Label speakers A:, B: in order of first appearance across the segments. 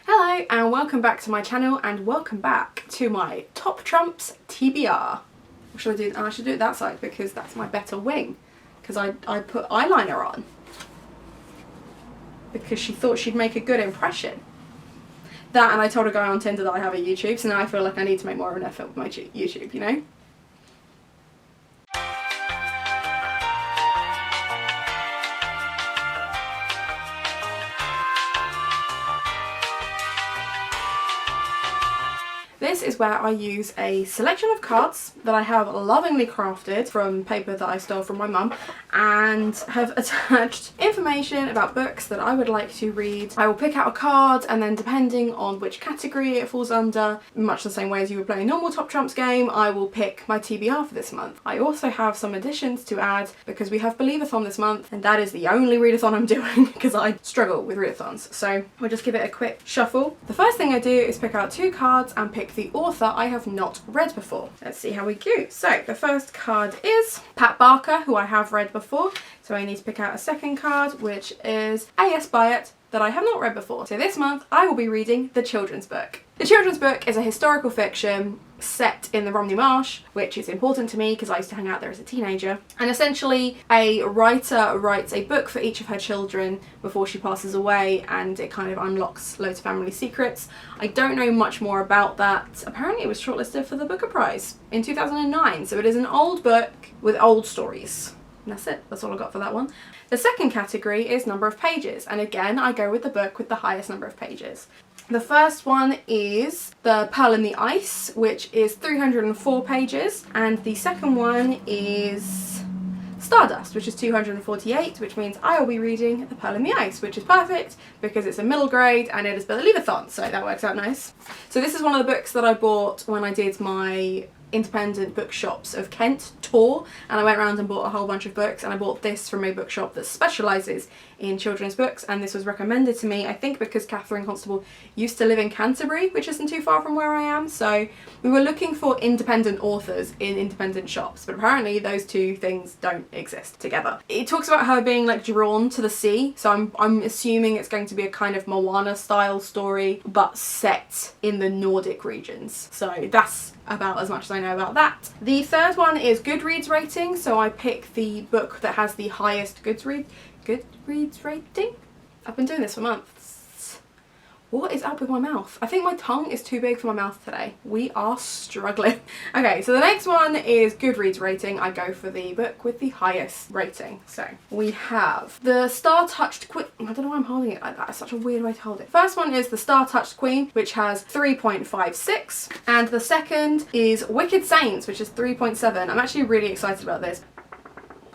A: Hello and welcome back to my channel and welcome back to my Top Trumps TBR. What should I do? I should do it that side because that's my better wing. Because I put eyeliner on. Because she thought she'd make a good impression. That, and I told a guy on Tinder that I have a YouTube, so now I feel like I need to make more of an effort with my YouTube, you know? This is where I use a selection of cards that I have lovingly crafted from paper that I stole from my mum and have attached information about books that I would like to read. I will pick out a card and then depending on which category it falls under, much the same way as you would play a normal Top Trumps game, I will pick my TBR for this month. I also have some additions to add because we have Believeathon this month and that is the only readathon I'm doing because I struggle with readathons. So we'll just give it a quick shuffle. The first thing I do is pick out two cards and pick the author I have not read before. Let's see how we go. So the first card is Pat Barker, who I have read before. So I need to pick out a second card, which is A.S. Byatt, that I have not read before. So this month I will be reading the children's book. The children's book is a historical fiction set in the Romney Marsh, which is important to me because I used to hang out there as a teenager. And essentially a writer writes a book for each of her children before she passes away and it kind of unlocks loads of family secrets. I don't know much more about that. Apparently it was shortlisted for the Booker Prize in 2009, so it is an old book with old stories. And that's it, that's all I got for that one. The second category is number of pages, and again I go with the book with the highest number of pages. The first one is The Pearl in the Ice, which is 304 pages, and the second one is Stardust, which is 248, which means I will be reading The Pearl in the Ice, which is perfect because it's a middle grade and it is Believeathon, so that works out nice. So this is one of the books that I bought when I did my independent bookshops of Kent tour, and I went around and bought a whole bunch of books, and I bought this from a bookshop that specialises in children's books, and this was recommended to me I think because Catherine Constable used to live in Canterbury, which isn't too far from where I am, so we were looking for independent authors in independent shops, but apparently those two things don't exist together. It talks about her being like drawn to the sea, so I'm assuming it's going to be a kind of Moana style story but set in the Nordic regions, so that's about as much as I know about that. The third one is Goodreads Rating, so I pick the book that has the highest Goodreads rating? I've been doing this for months. What is up with my mouth? I think my tongue is too big for my mouth today. We are struggling. Okay, so the next one is Goodreads Rating. I go for the book with the highest rating. So we have The Star-Touched Queen. I don't know why I'm holding it like that. It's such a weird way to hold it. First one is The Star-Touched Queen, which has 3.56. And the second is Wicked Saints, which is 3.7. I'm actually really excited about this.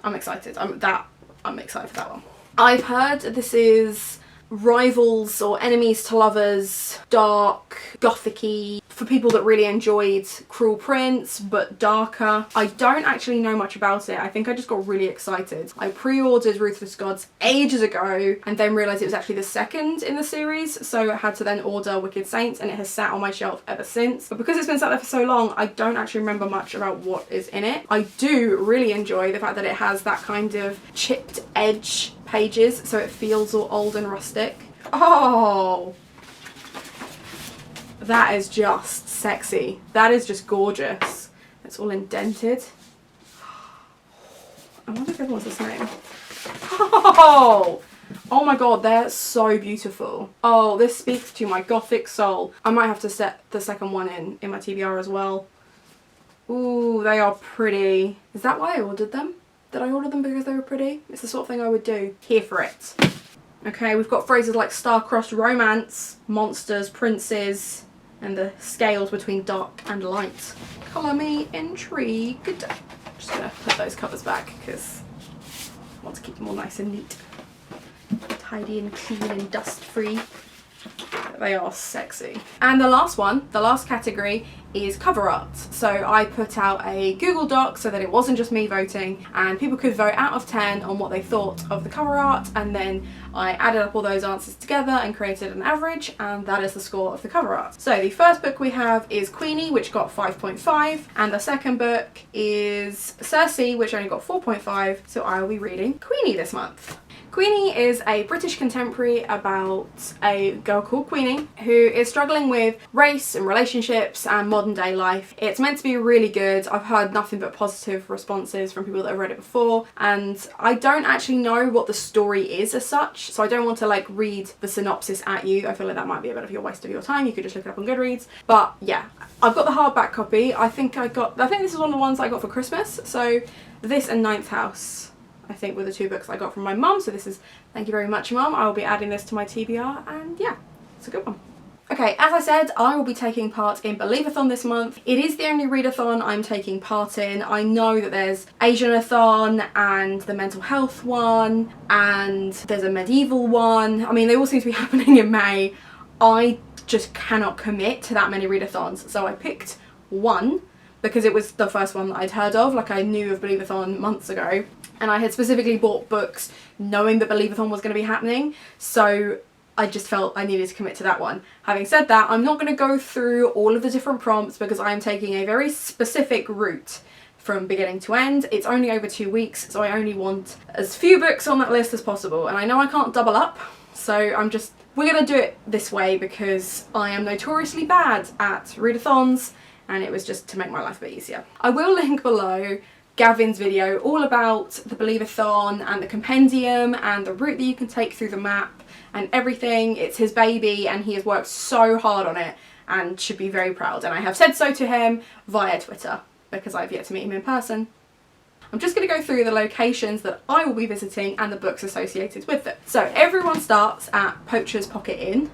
A: I'm excited. I'm excited for that one. I've heard this is rivals or enemies to lovers, dark, gothic-y, for people that really enjoyed Cruel Prince but darker. I don't actually know much about it. I think I just got really excited. I pre-ordered Ruthless Gods ages ago and then realised it was actually the second in the series, so I had to then order Wicked Saints, and it has sat on my shelf ever since. But because it's been sat there for so long, I don't actually remember much about what is in it. I do really enjoy the fact that it has that kind of chipped edge pages, so it feels all old and rustic. Oh, that is just sexy. That is just gorgeous. It's all indented. I wonder if everyone's the same. Oh my god, they're so beautiful. Oh, this speaks to my gothic soul. I might have to set the second one in my TBR as well. Ooh, they are pretty. Is that why I ordered them? Did I order them because they were pretty? It's the sort of thing I would do. Here for it. Okay, we've got phrases like star-crossed romance, monsters, princes, and the scales between dark and light. Colour me intrigued. I'm just gonna put those covers back because I want to keep them all nice and neat. Tidy and clean and dust-free. They are sexy. And the last one, the last category, is cover art. So I put out a Google Doc so that it wasn't just me voting, and people could vote out of 10 on what they thought of the cover art, and then I added up all those answers together and created an average, and that is the score of the cover art. So the first book we have is Queenie, which got 5.5, and the second book is Circe, which only got 4.5, so I will be reading Queenie this month. Queenie is a British contemporary about a girl called Queenie who is struggling with race and relationships and modern day life. It's meant to be really good. I've heard nothing but positive responses from people that have read it before, and I don't actually know what the story is as such, so I don't want to like read the synopsis at you. I feel like that might be a bit of a waste of your time. You could just look it up on Goodreads. But yeah, I've got the hardback copy. I think this is one of the ones I got for Christmas. So this and Ninth House, I think, were the two books I got from my mum. So this is, thank you very much, Mum. I will be adding this to my TBR, and yeah, it's a good one. Okay, as I said, I will be taking part in Believeathon this month. It is the only readathon I'm taking part in. I know that there's Asianathon and the mental health one, and there's a medieval one. I mean, they all seem to be happening in May. I just cannot commit to that many readathons, so I picked one because it was the first one that I'd heard of. Like, I knew of Believeathon months ago, and I had specifically bought books knowing that Believeathon was going to be happening, so I just felt I needed to commit to that one. Having said that, I'm not going to go through all of the different prompts because I am taking a very specific route from beginning to end. It's only over 2 weeks, so I only want as few books on that list as possible, and I know I can't double up, so we're going to do it this way because I am notoriously bad at readathons, and it was just to make my life a bit easier. I will link below Gavin's video all about the Believathon and the compendium and the route that you can take through the map and everything. It's his baby and he has worked so hard on it and should be very proud, and I have said so to him via Twitter because I've yet to meet him in person. I'm just going to go through the locations that I will be visiting and the books associated with them. So everyone starts at Poacher's Pocket Inn.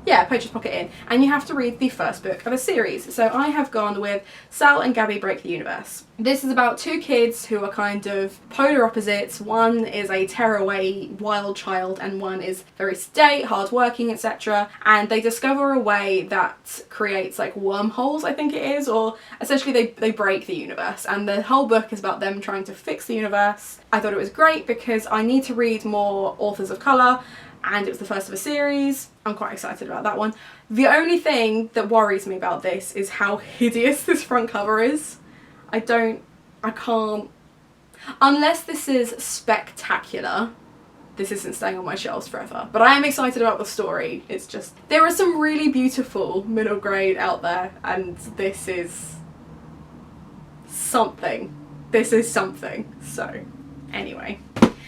A: Yeah, Poacher's Pocket Inn, and you have to read the first book of a series. So I have gone with Sal and Gabby Break the Universe. This is about two kids who are kind of polar opposites. One is a tearaway wild child and one is very sedate, hardworking, etc. And they discover a way that creates like wormholes, I think it is, or essentially they break the universe. And the whole book is about them trying to fix the universe. I thought it was great because I need to read more authors of colour, and it was the first of a series. I'm quite excited about that one. The only thing that worries me about this is how hideous this front cover is. I can't, unless this is spectacular, this isn't staying on my shelves forever. But I am excited about the story. It's just, there are some really beautiful middle grade out there, and this is something. This is something. So, anyway.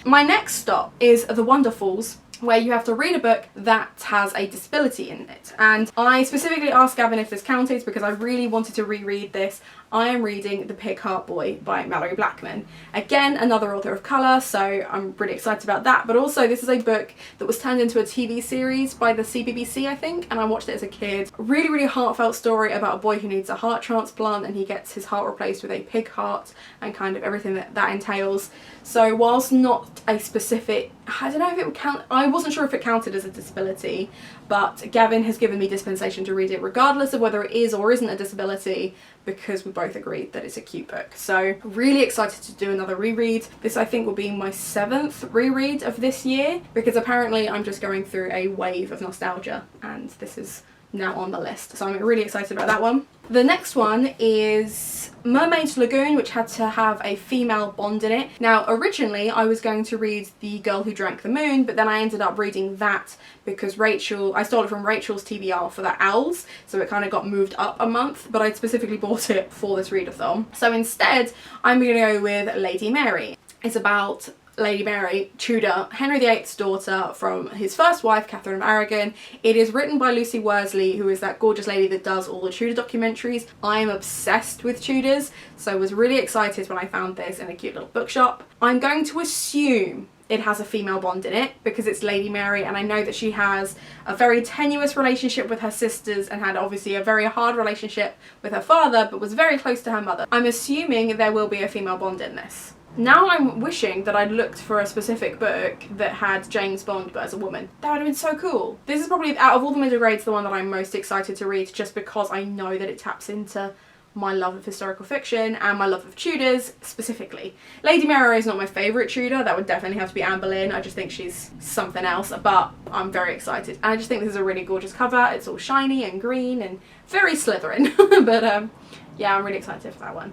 A: My next stop is The Wonderfuls, where you have to read a book that has a disability in it. And I specifically asked Gavin if this counted because I really wanted to reread this. I am reading The Pig Heart Boy by Blackman. Again, another author of colour, so I'm really excited about that. But also, this is a book that was turned into a TV series by the CBBC, I think, and I watched it as a kid. Really, really heartfelt story about a boy who needs a heart transplant and he gets his heart replaced with a pig heart and kind of everything that entails. So whilst not a specific, I don't know if it would count, I wasn't sure if it counted as a disability, but Gavin has given me dispensation to read it regardless of whether it is or isn't a disability, because we both agreed that it's a cute book. So really excited to do another reread. This I think will be my 7th reread of this year, because apparently I'm just going through a wave of nostalgia and this is now on the list. So I'm really excited about that one. The next one is Mermaid Lagoon, which had to have a female Bond in it. Now originally I was going to read The Girl Who Drank the Moon, but then I ended up reading that because I stole it from Rachel's TBR for the Owls, so it kind of got moved up a month, but I specifically bought it for this readathon. So instead I'm going to go with Lady Mary. It's about Lady Mary, Tudor, Henry VIII's daughter from his first wife, Catherine of Aragon. It is written by Lucy Worsley, who is that gorgeous lady that does all the Tudor documentaries. I am obsessed with Tudors, so I was really excited when I found this in a cute little bookshop. I'm going to assume it has a female Bond in it because it's Lady Mary, and I know that she has a very tenuous relationship with her sisters and had obviously a very hard relationship with her father, but was very close to her mother. I'm assuming there will be a female Bond in this. Now I'm wishing that I'd looked for a specific book that had James Bond but as a woman. That would have been so cool. This is probably, out of all the middle grades, the one that I'm most excited to read, just because I know that it taps into my love of historical fiction and my love of Tudors specifically. Lady Mary is not my favourite Tudor. That would definitely have to be Anne Boleyn. I just think she's something else, but I'm very excited. And I just think this is a really gorgeous cover. It's all shiny and green and very Slytherin. But yeah, I'm really excited for that one.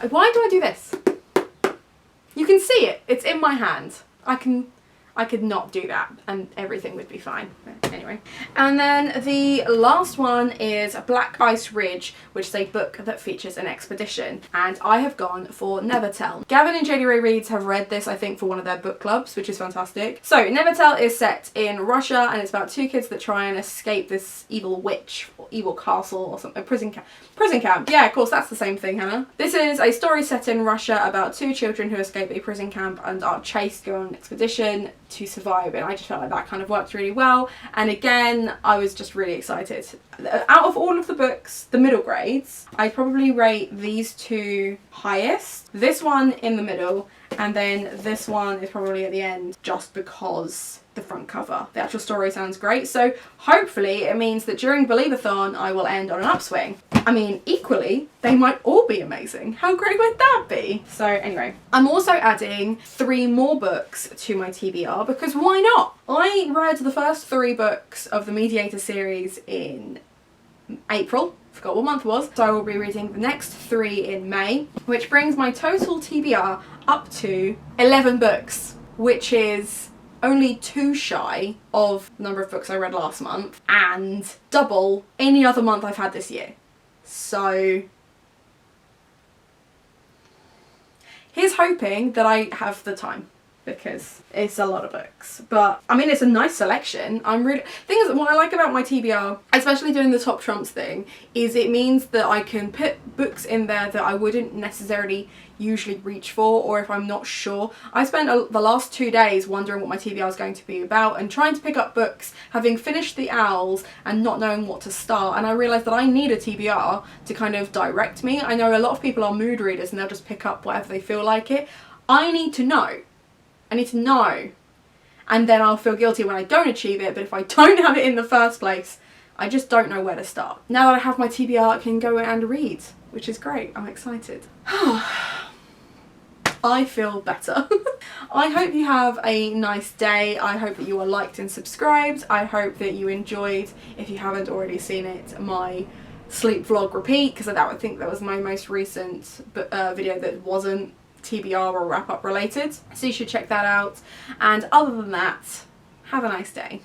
A: Why do I do this? You can see it. It's in my hand. I could not do that and everything would be fine. But anyway. And then the last one is Black Ice Ridge, which is a book that features an expedition. And I have gone for Nevertell. Gavin and JD Ray Reads have read this, I think, for one of their book clubs, which is fantastic. So Nevertell is set in Russia and it's about two kids that try and escape this evil witch or evil castle or something. Prison camp. Yeah, of course, that's the same thing, Hannah. This is a story set in Russia about two children who escape a prison camp and are chased, go on an expedition to survive, and I just felt like that kind of worked really well. And again, I was just really excited. Out of all of the books, the middle grades, I'd probably rate these two highest. This one in the middle, and then this one is probably at the end just because the front cover. The actual story sounds great, so hopefully it means that during Believeathon I will end on an upswing. I mean, equally, they might all be amazing. How great would that be? So anyway, I'm also adding 3 more books to my TBR because why not? I read the first 3 books of the Mediator series in April. Forgot what month it was. So I will be reading the next 3 in May, which brings my total TBR up to 11 books, which is only 2 shy of the number of books I read last month and double any other month I've had this year. So here's hoping that I have the time, because it's a lot of books. But I mean, it's a nice selection. Thing is, what I like about my TBR, especially doing the top Trumps thing, is it means that I can put books in there that I wouldn't necessarily usually reach for, or if I'm not sure. I spent the last 2 days wondering what my TBR is going to be about and trying to pick up books, having finished The Owls and not knowing what to start, and I realised that I need a TBR to kind of direct me. I know a lot of people are mood readers and they'll just pick up whatever they feel like it. I need to know. I need to know, and then I'll feel guilty when I don't achieve it, but if I don't have it in the first place, I just don't know where to start. Now that I have my TBR, I can go and read, which is great. I'm excited. I feel better. I hope you have a nice day. I hope that you are liked and subscribed. I hope that you enjoyed, if you haven't already seen it, my sleep vlog repeat, because I think that was my most recent video that wasn't TBR or wrap up related, so you should check that out. And other than that, have a nice day.